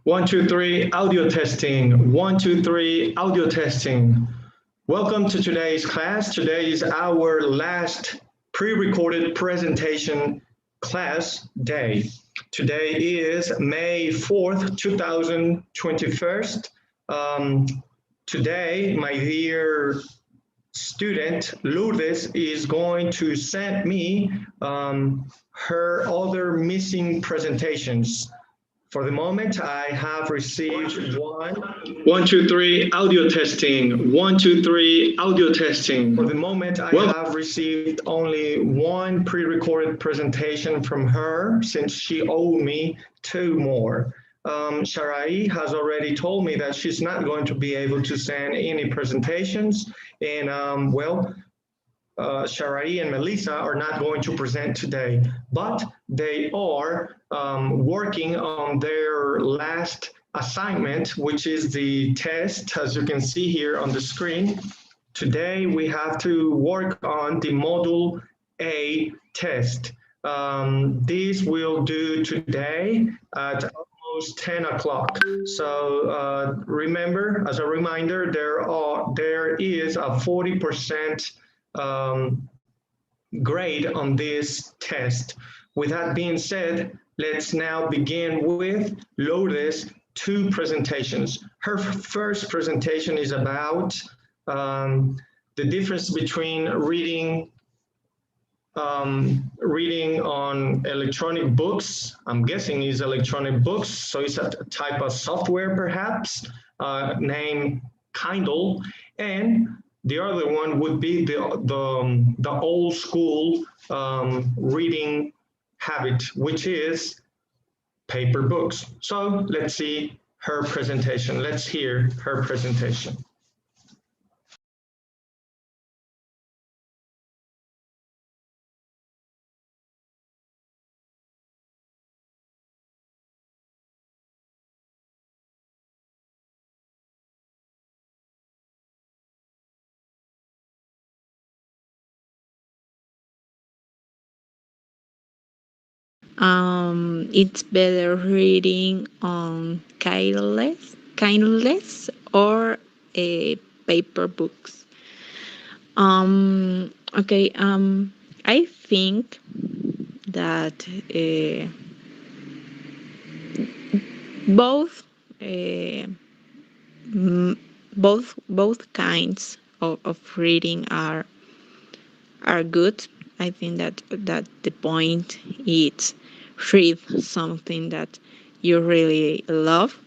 One, two, three, audio testing. One, two, three, audio testing. Welcome to today's class. Today is our last pre-recorded presentation class day. Today is May 4th, 2021. Today, my dear student Lourdes is going to send me her other missing presentations. For the moment, I have received one, two, three, audio testing. One, two, three, audio testing. For the moment, I have received only one pre-recorded presentation from her since she owed me two more. Sharai has already told me that she's not going to be able to send any presentations. And Sharai and Melissa are not going to present today, but they are working on their last assignment, which is the test, as you can see here on the screen. Today, we have to work on the Module A test. This we'll do today at almost 10 o'clock. So remember, as a reminder, there is a 40% grade on this test. With that being said, let's now begin with Lourdes' two presentations. Her first presentation is about the difference between reading on electronic books. I'm guessing is electronic books, so it's a type of software perhaps named Kindle, and the other one would be the old school reading habit, which is paper books. So let's see her presentation. Let's hear her presentation. It's better reading on kindless or paper books. Okay. I think that both uh, both kinds of reading are good. I think that the point is read something that you really love,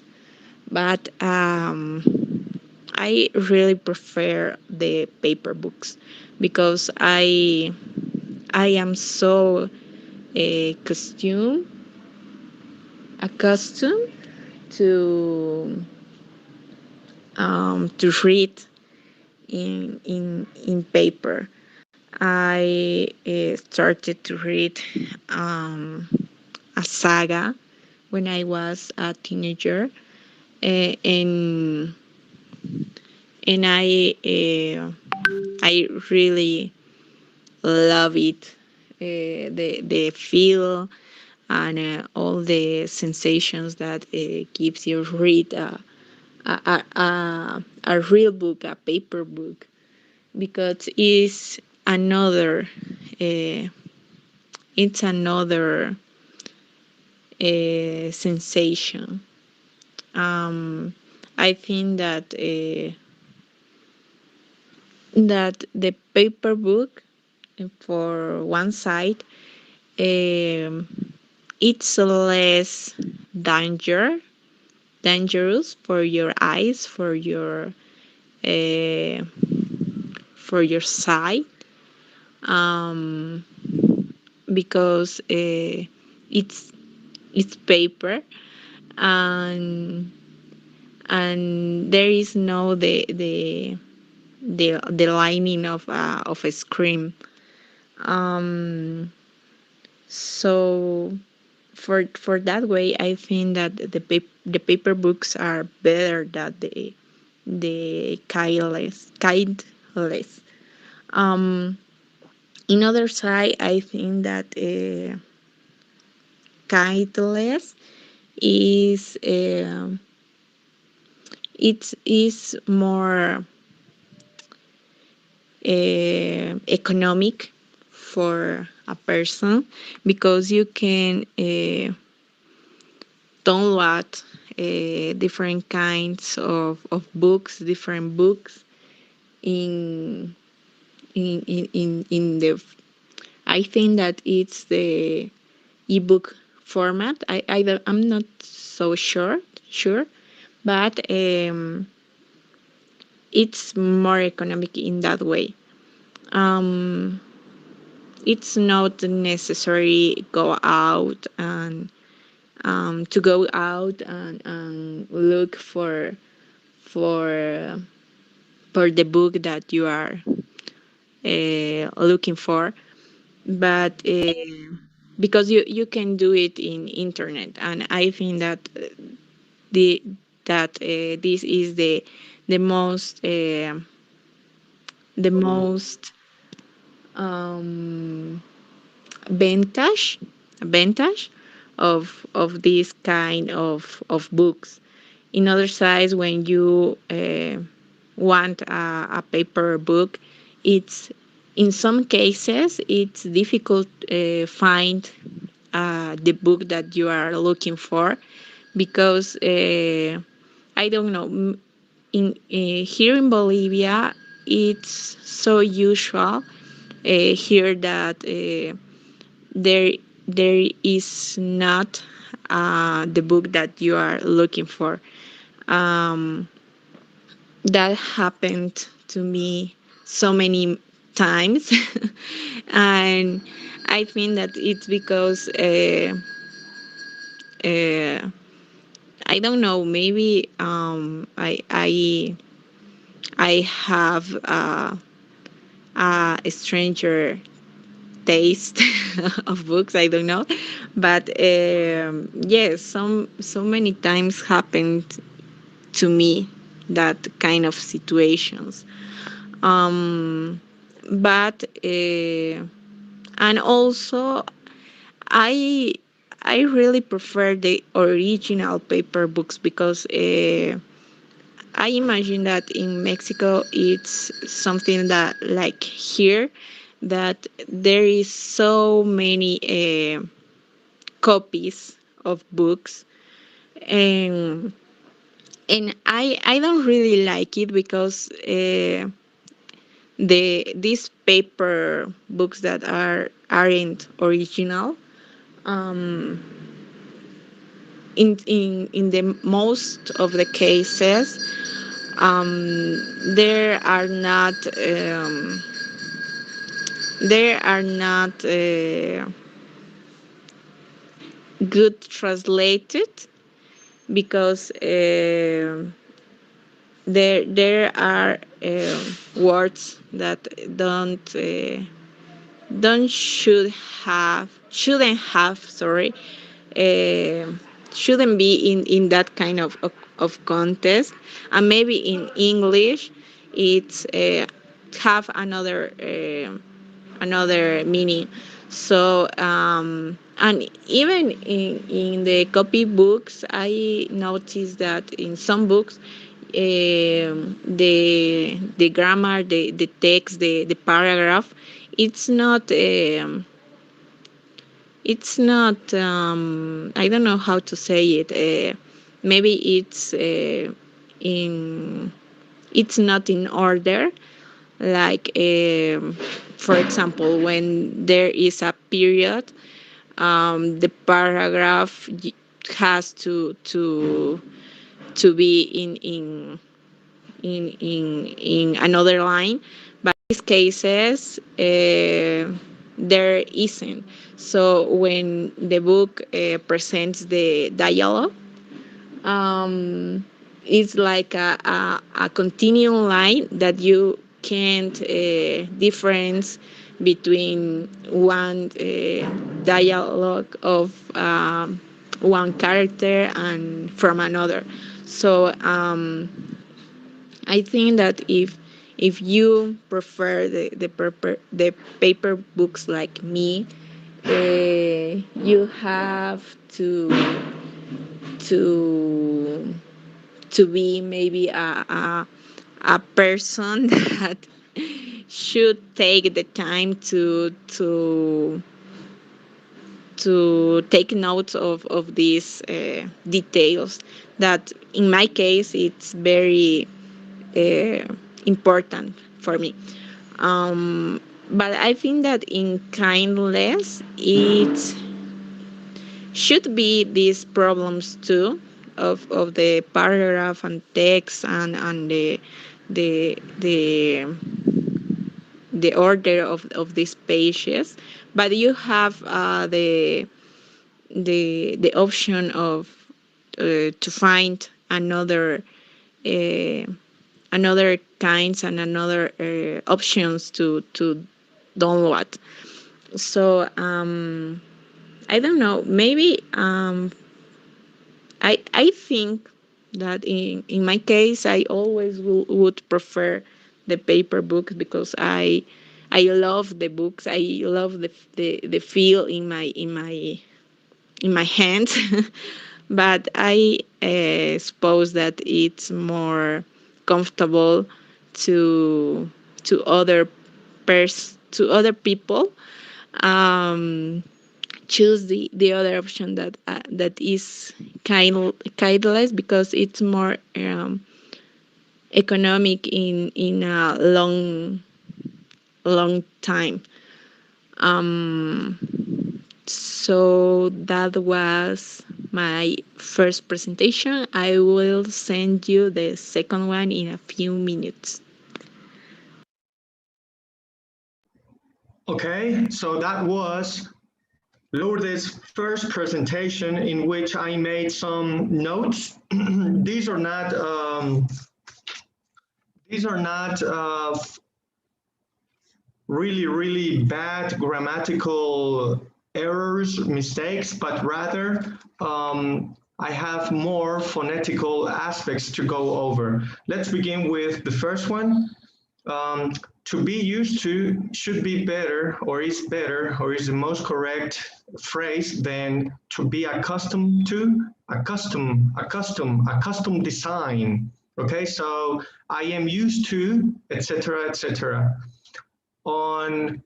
but I really prefer the paper books because I am so accustomed to read in paper. I started to read a saga when I was a teenager, and I really love it. The feel and all the sensations that gives you read a real book, a paper book, because another uh, it's another sensation. I think that the paper book, for one side, um, it's less danger dangerous for your eyes, uh, for your sight, um, because it's paper, and there is no the lining of a screen. Um, so for that way, I think that the paper books are better than the kindless. Um, in other side, I think that kindless is it is more economic for a person because you can download different kinds of books, different books in in the. I think that it's the ebook format. I'm not so sure, but it's more economic in that way. Um, it's not necessary go out and to go out and look for for the book that you are looking for, but because you can do it in internet, and I think that the this is the most the most um, advantage advantage of this kind of books. In other sides, when you want a paper book, it's in some cases it's difficult find the book that you are looking for because I don't know. In here in Bolivia, it's so usual here that there there is not the book that you are looking for. Um, that happened to me so many times, and I think that it's because uh, I don't know. Maybe I have a stranger taste of books. I don't know, but yes, so many times happened to me that kind of situations. Um, but and also I I really prefer the original paper books because I imagine that in Mexico it's something that like here that there is so many copies of books, and I don't really like it because these paper books that aren't original, um, in the most of the cases, there are not there are not good translated because there are words that don't shouldn't have, sorry, uh, shouldn't be in that kind of contest, and maybe in English it's have another meaning. So and even in the copy books, I noticed that in some books the grammar, the text, the paragraph, it's not I don't know how to say it. Maybe in it's not in order, like for example, when there is a period, the paragraph has to be in another line, but in these cases there isn't. So when the book presents the dialogue, um, it's like a continuing line that you can't difference between one dialogue of one character and from another. So I think that if you prefer the paper books like me, you have to be maybe a person that should take the time to take notes of these details that in my case it's very important for me. But I think that in kindness it should be these problems too of the paragraph and text and the the order of these pages, but you have the option of to find uh, another kinds and another options to download. So I don't know. Maybe I think that in my case I always would prefer the paper books because I love the books. I love the feel in my hands. But I suppose that it's more comfortable to to other people um, choose the other option that is kindless because it's more economic in a long time. Um, so that was my first presentation. I will send you the second one in a few minutes. Okay, so that was Lourdes' first presentation in which I made some notes. These are not really bad grammatical errors, mistakes, but rather I have more phonetical aspects to go over. Let's begin with the first one. Um, to be used to should be better or is the most correct phrase than to be accustomed to, accustomed design. Okay, so I am used to, etc., etc. On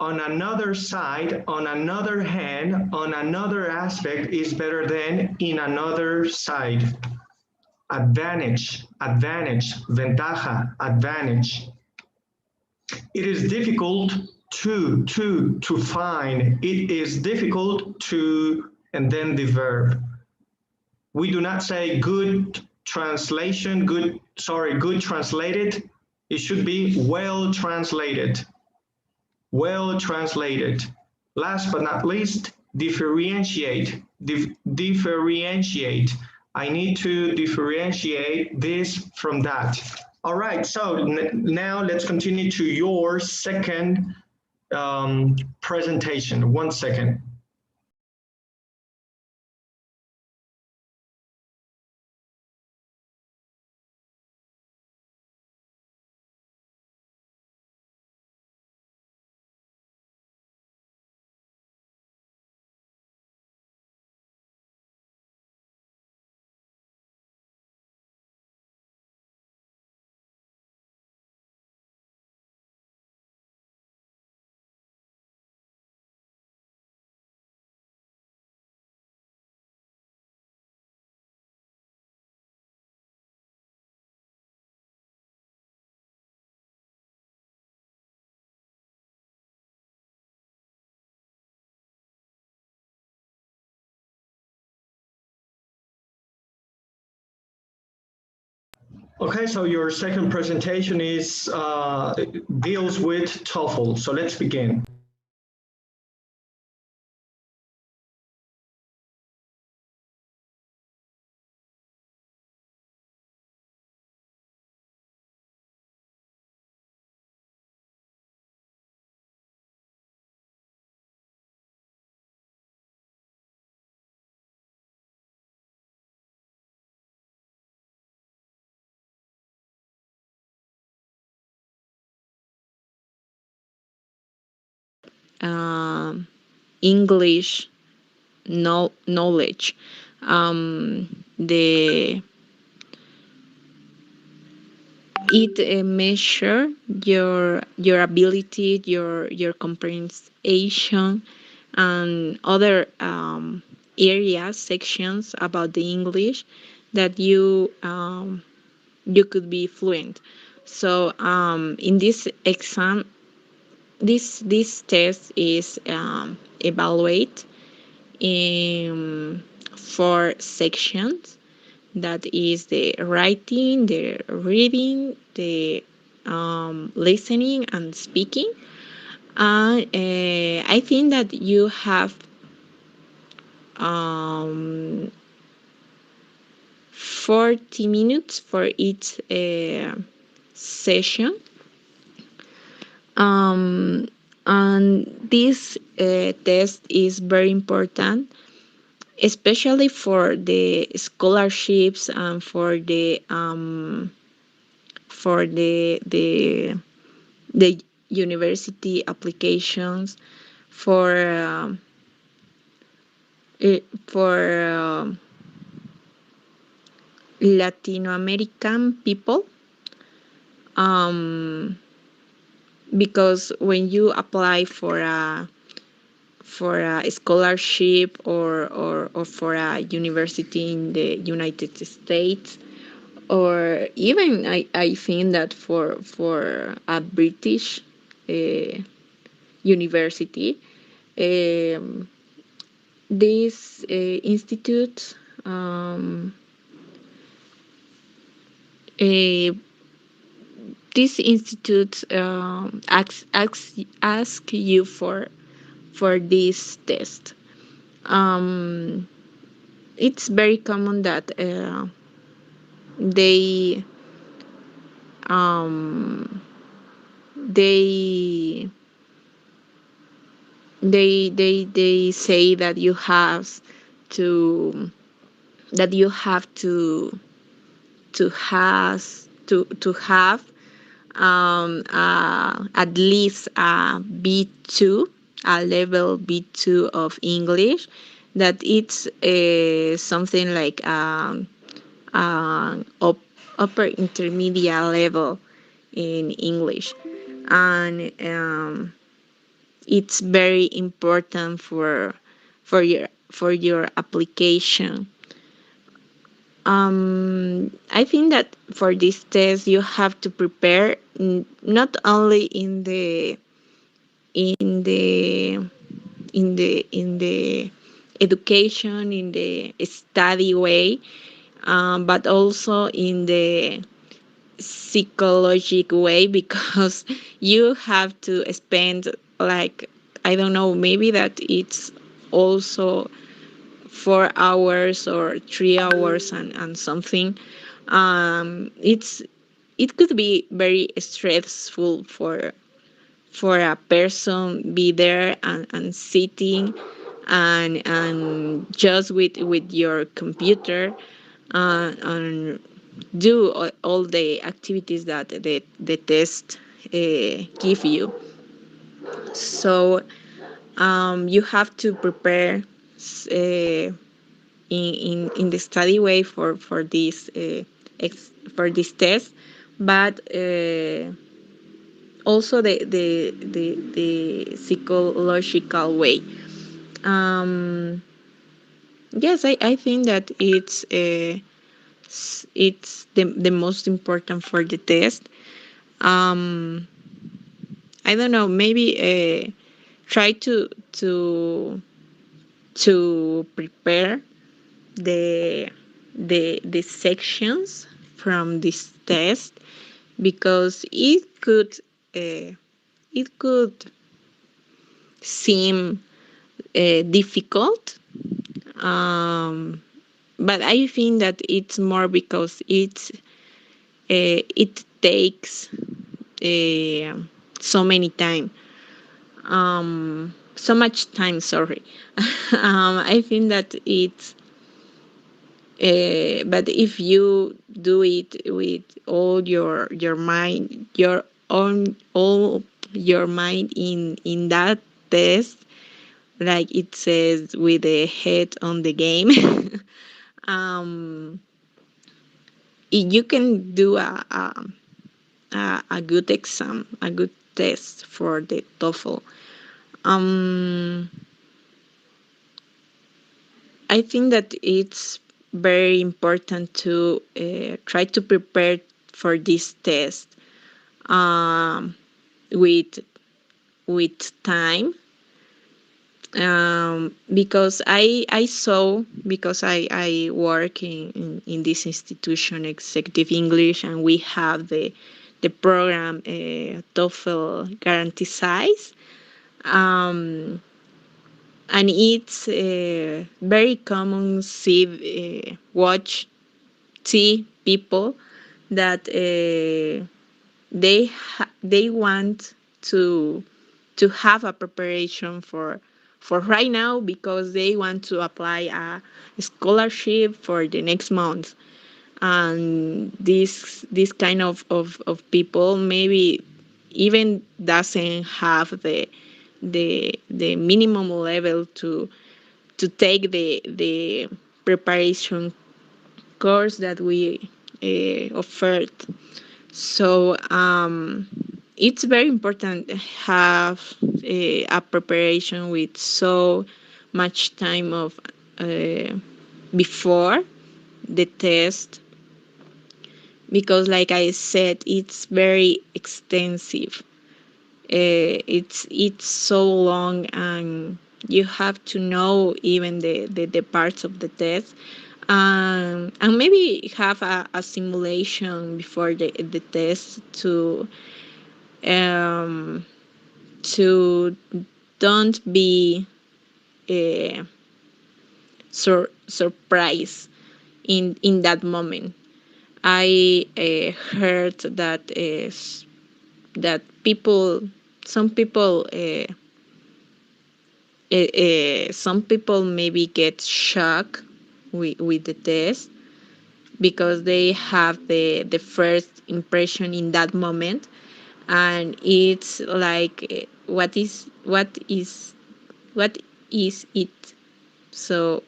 on another side, on another hand, on another aspect is better than in another side. Advantage, advantage, ventaja, advantage. It is difficult to find. It is difficult to, and then the verb. We do not say good translation, good translated. It should be well translated. Well translated. Last but not least, differentiate. Differentiate. I need to differentiate this from that. All right, so now let's continue to your second presentation. 1 second. Okay, so your second presentation is deals with TOEFL. So let's begin. um, English knowledge. The it measure your ability, your comprehension, and other areas sections about the English that you could be fluent. So in this exam, this test is evaluate in four sections. That is the writing, the reading, the listening, and speaking. And I think that you have um, 40 minutes for each session. Um, and this test is very important, especially for the scholarships and for the university applications for for Latino American people, um, because when you apply for a scholarship or for a university in the United States, or even I think that for a British uh, university, um, this institute um, uh, this institute ask you for this test. Um, it's very common that they um, they they say that to you have to have at least a B2, a level B2 of English. That it's something like upper intermediate level in English, and it's very important for your application. I think that for this test you have to prepare not only in the in the education, in the study way, but also in the psychological way, because you have to spend, like, I don't know, maybe that it's also 4 hours or 3 hours and something. It's it could be very stressful for a person be there and sitting and just with your computer and do all the activities that the test give you. So you have to prepare in the study way for this for this test, but also the psychological way. Um, yes, I think that it's the most important for the test. Um, I don't know, maybe try to prepare the the sections from this test, because uh, it could seem difficult, but I think that it's more because it takes so many time, so much time. Sorry, I think that it's. But if you do it with all your mind, your own all your mind in that test, like it says, with the head on the game, um, you can do a good exam, a good test for the TOEFL. Um, I think that it's very important to try to prepare for this test um, with time, because I saw, because I work in this institution, executive English, and we have the program TOEFL guarantee size, um, and it's very common see see people that they want to have a preparation for right now, because they want to apply a scholarship for the next month. And this kind of people maybe even doesn't have the minimum level to take the preparation course that we offered. So it's very important to have a preparation with so much time of uh, before the test, because, like I said, it's very extensive. It's so long, and you have to know even the parts of the test, and maybe have a simulation before the test um, to don't be uh, surprised in that moment. I heard that that people, some people, some people maybe get shocked with the test, because they have the first impression in that moment, and it's like what is it. So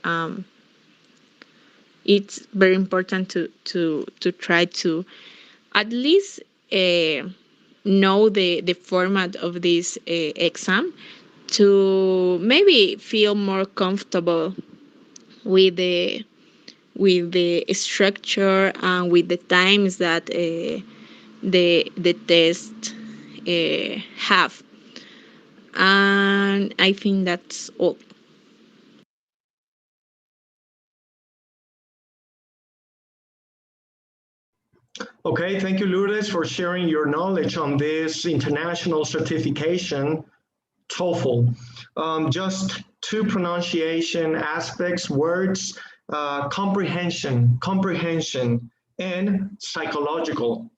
it's very important to try to at least know the format of this exam, to maybe feel more comfortable with the structure and with the times that the test have. And I think that's all. Okay, thank you, Lourdes, for sharing your knowledge on this international certification, TOEFL. Just two pronunciation aspects, words, comprehension, and psychological.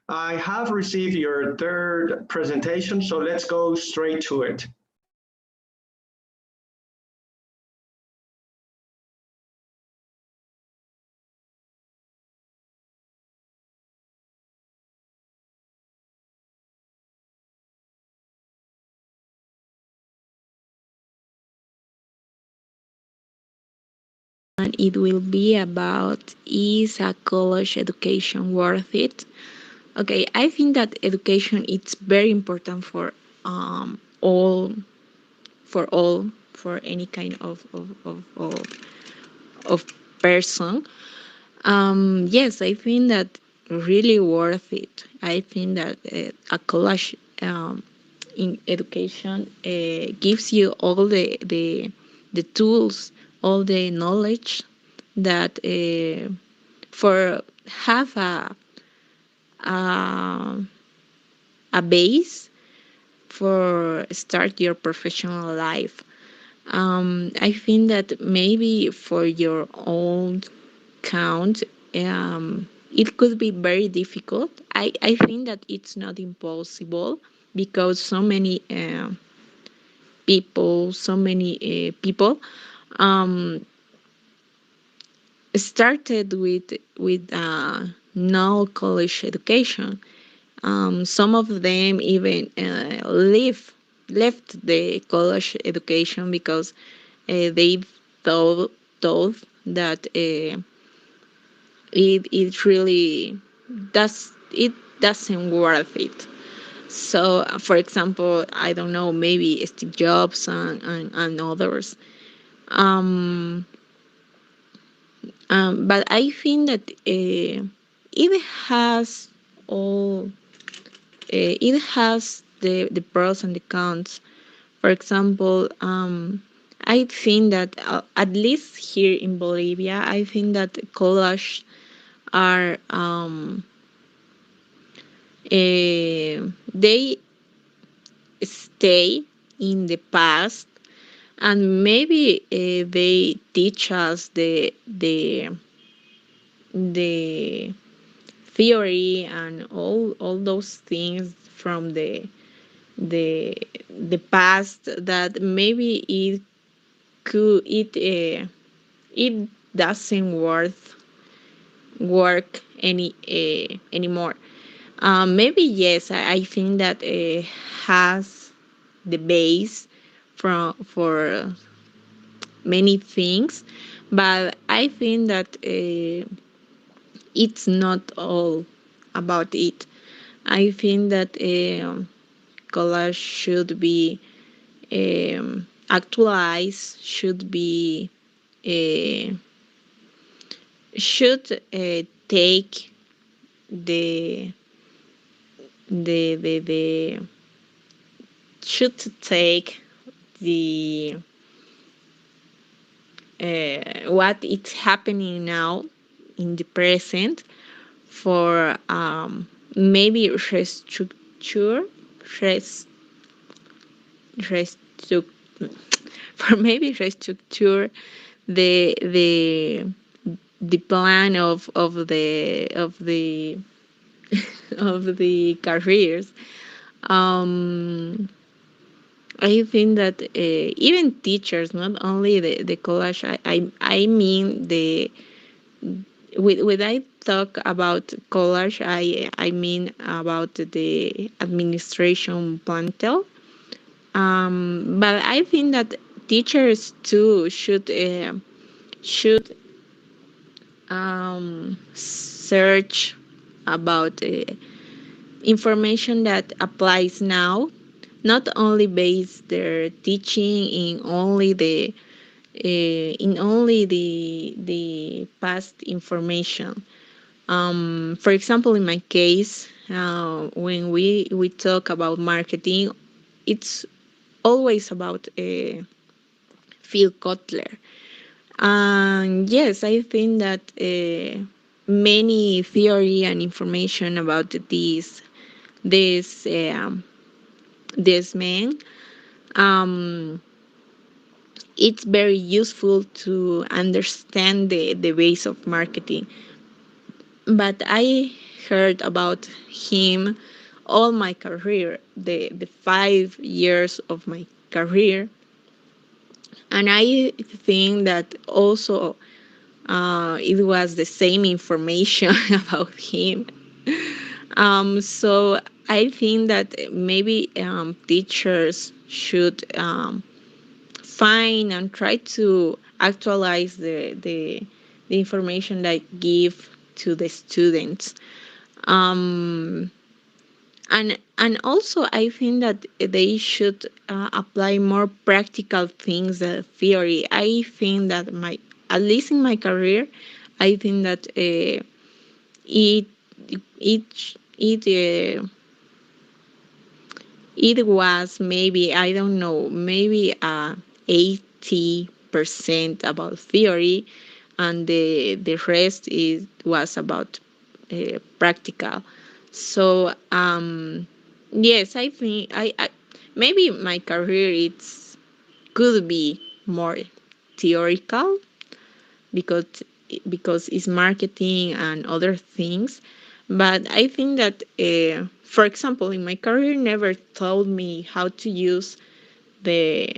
I have received your third presentation, so let's go straight to it. And it will be about, is a college education worth it? Okay, I think that education it's very important all for any kind of person. Yes, I think that really worth it. I think that a college in education gives you all the tools, all the knowledge that for have a a base for start your professional life. I think that maybe for your own count, it could be very difficult. I think that it's not impossible, because so many people um, started with no college education. Some of them even left the college education because they thought thought that it really doesn't worth it. So, for example, I don't know, maybe Steve Jobs and others. Um, but I think that it has all. It has the pros and the cons. For example, I think that at least here in Bolivia, I think that collage are they stay in the past, and maybe they teach us the theory and all those things from the the past that maybe it doesn't work anymore. Maybe yes, I think that has the base for many things, but I think that it's not all about it. I think that collage should be actualized, uh, should take the the should take the what is happening now in the present for maybe rest, restructure for maybe restructure the plan of the careers. um I think that even teachers, not only the college, I mean the when I talk about college, I mean about the administration plantel. But I think that teachers too should search about information that applies now, not only base their teaching in only the past information. For example, in my case, when we talk about marketing, it's always about Phil Kotler. And yes, I think that many theory and information about this this man, um, it's very useful to understand the base of marketing. But I heard about him all my career, the 5 years of my career, and I think that also it was the same information about him. So I think that maybe teachers should find and try to actualize the information that give to the students. Um, and also I think that they should apply more practical things than theory. I think that my at least in my career, I think that it it it was maybe, I don't know, maybe 80% about theory, and the rest is was about practical. So yes, I think I maybe my career it's could be more theoretical because it's marketing and other things. But I think that, for example, in my career, never told me how to use the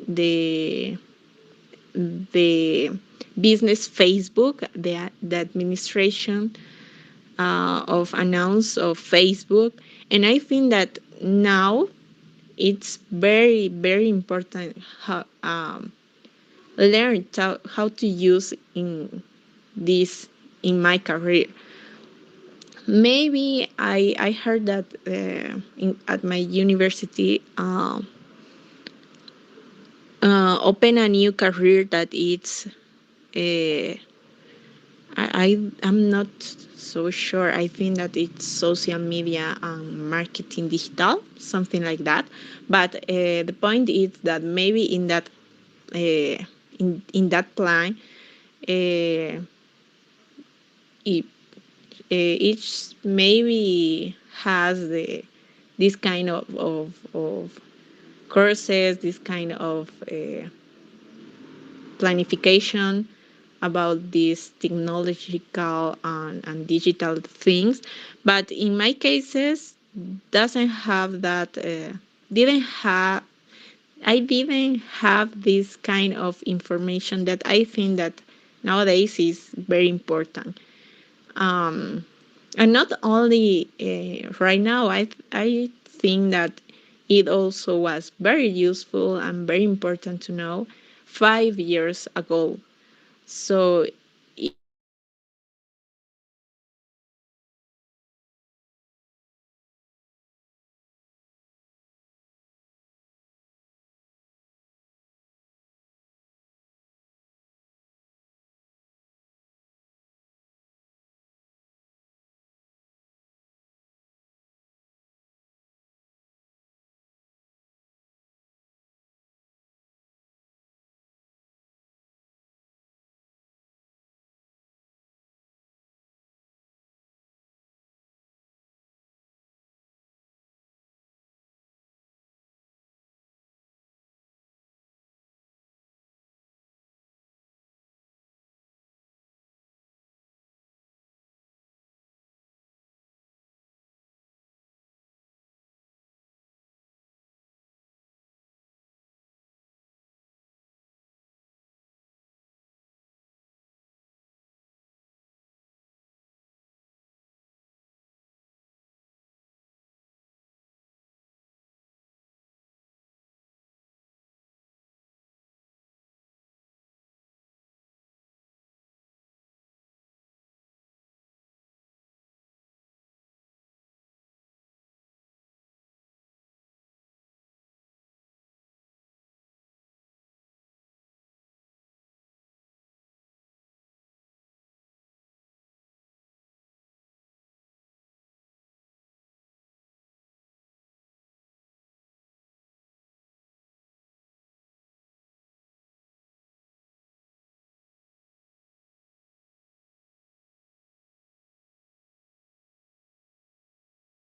the the business Facebook, the administration of announce of Facebook, and I think that now it's very important learn how to use in this in my career. Maybe I heard that at my university open a new career that it's uh, I'm not so sure. I think that it's social media and marketing digital, something like that. But the point is that maybe in that plan, uh, it, each maybe has this kind of courses, this kind of planification about these technological and digital things. But in my cases, doesn't have that. Didn't have. I didn't have this kind of information that I think that nowadays is very important. Um, and not only right now, I think that it also was very useful and very important to know 5 years ago. So if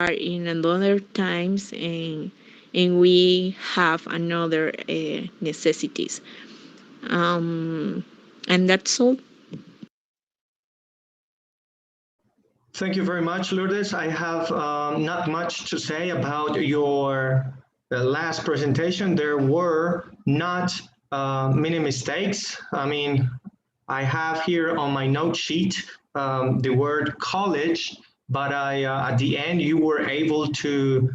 are in another times and we have another necessities. And that's all. Thank you very much, Lourdes. I have not much to say about your last presentation. There were not many mistakes. I mean, I have here on my note sheet the word college, but at the end you were able to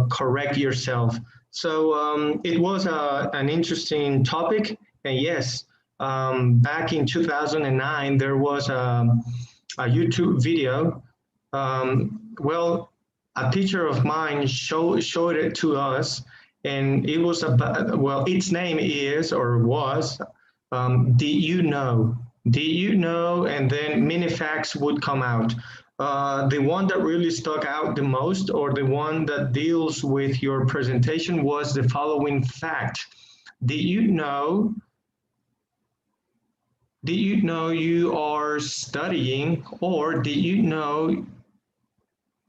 correct yourself. So it was an interesting topic. And yes, back in 2009, there was a YouTube video. Well, a teacher of mine showed it to us, and it was about, well, its name is or was, did you know? Did you know? And then many facts would come out. The one that really stuck out the most, or the one that deals with your presentation, was the following fact. Did you know did you know you are studying, or did you know,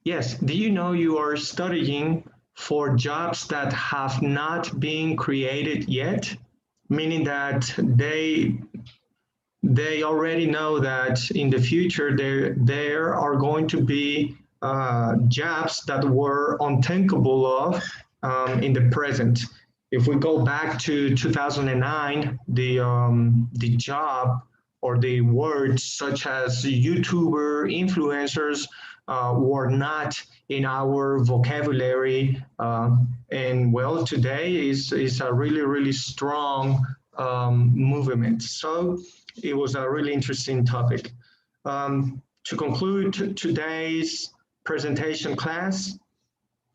yes, did you know you are studying for jobs that have not been created yet? Meaning that they already know that in the future there are going to be jobs that were unthinkable of in the present. If we go back to 2009, the job or the words such as YouTuber, influencers were not in our vocabulary. And well, today is a really, really strong movement. So it was a really interesting topic. To conclude today's presentation class,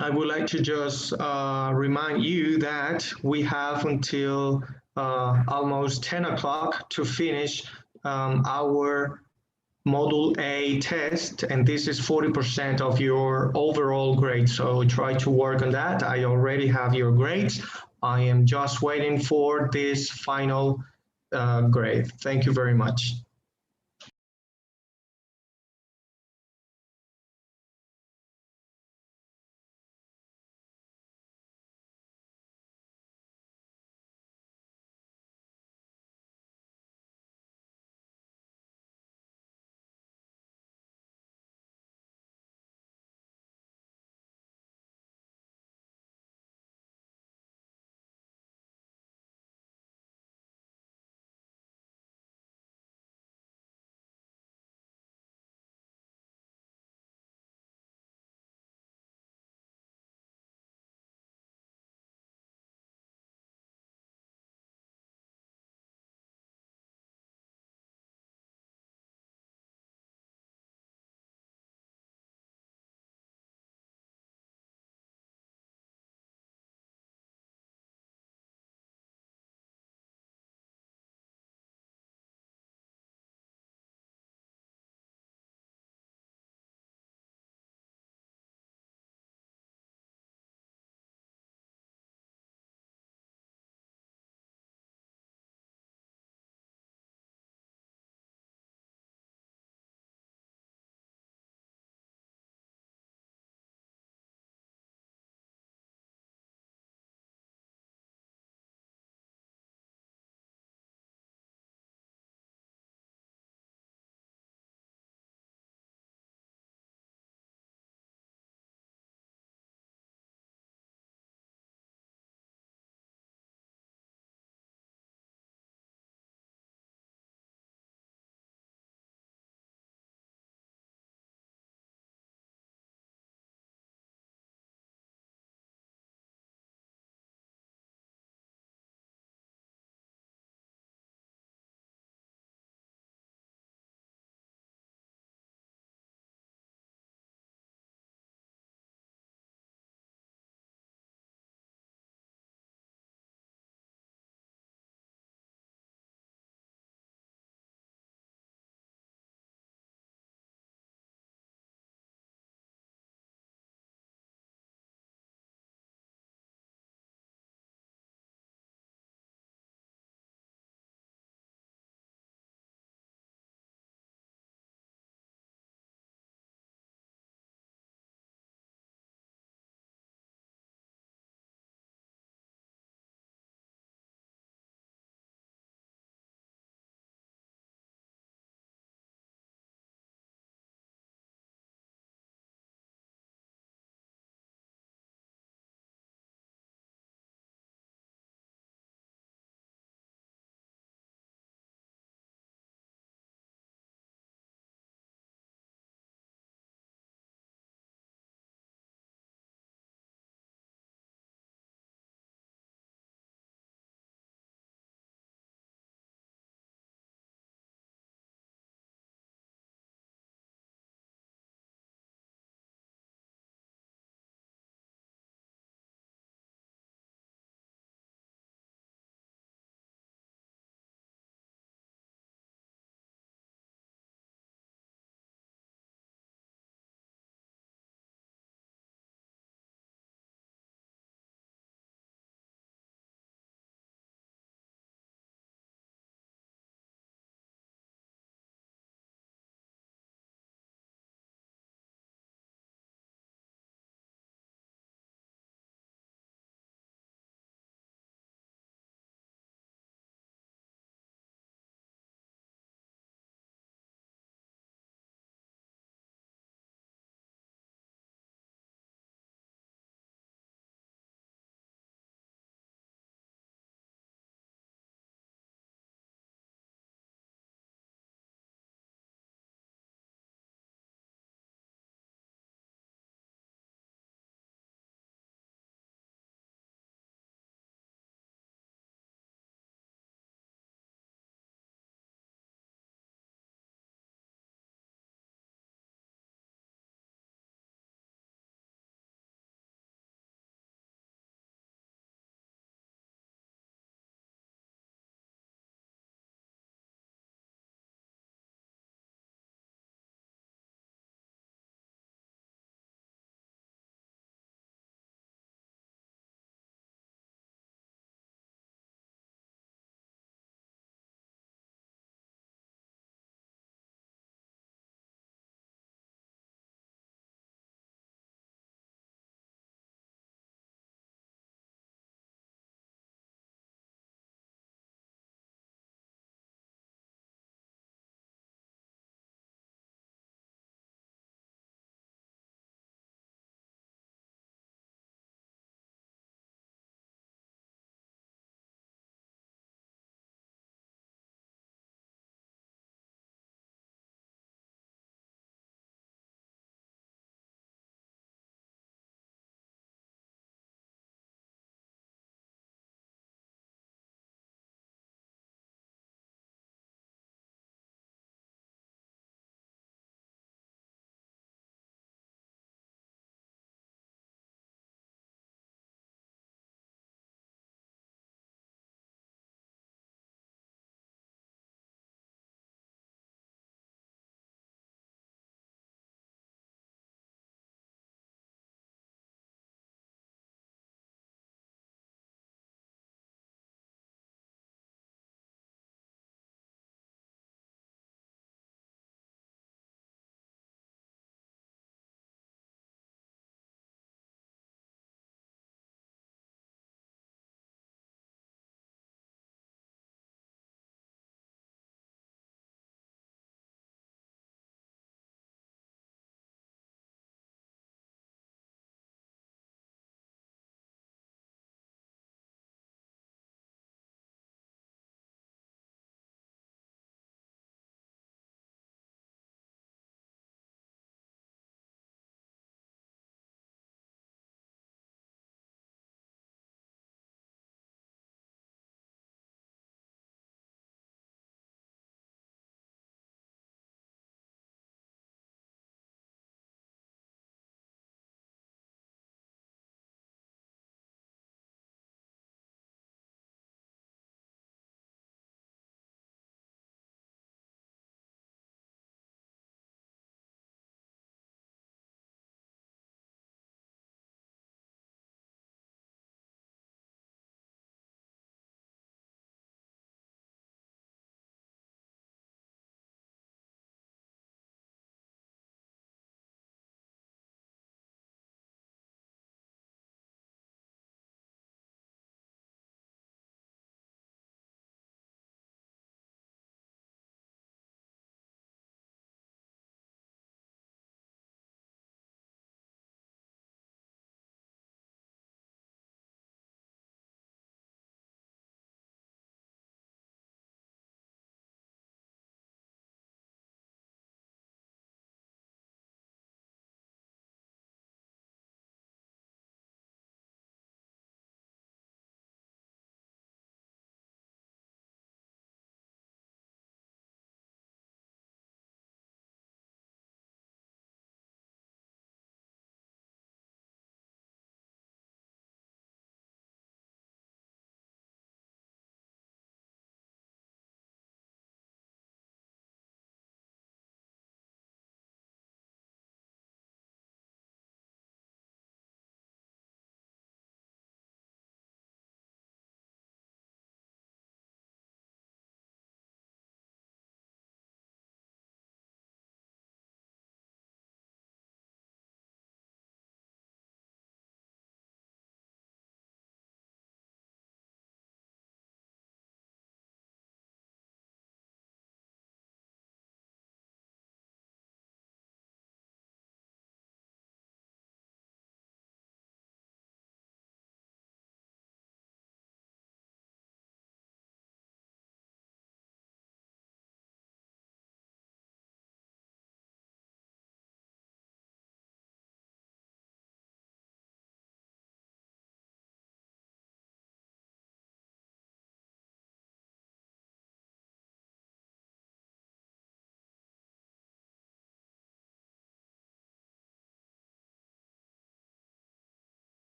I would like to just remind you that we have until almost 10 o'clock to finish our Module A test, and this is 40% of your overall grade. So try to work on that. I already have your grades. I am just waiting for this final grade. Thank you very much.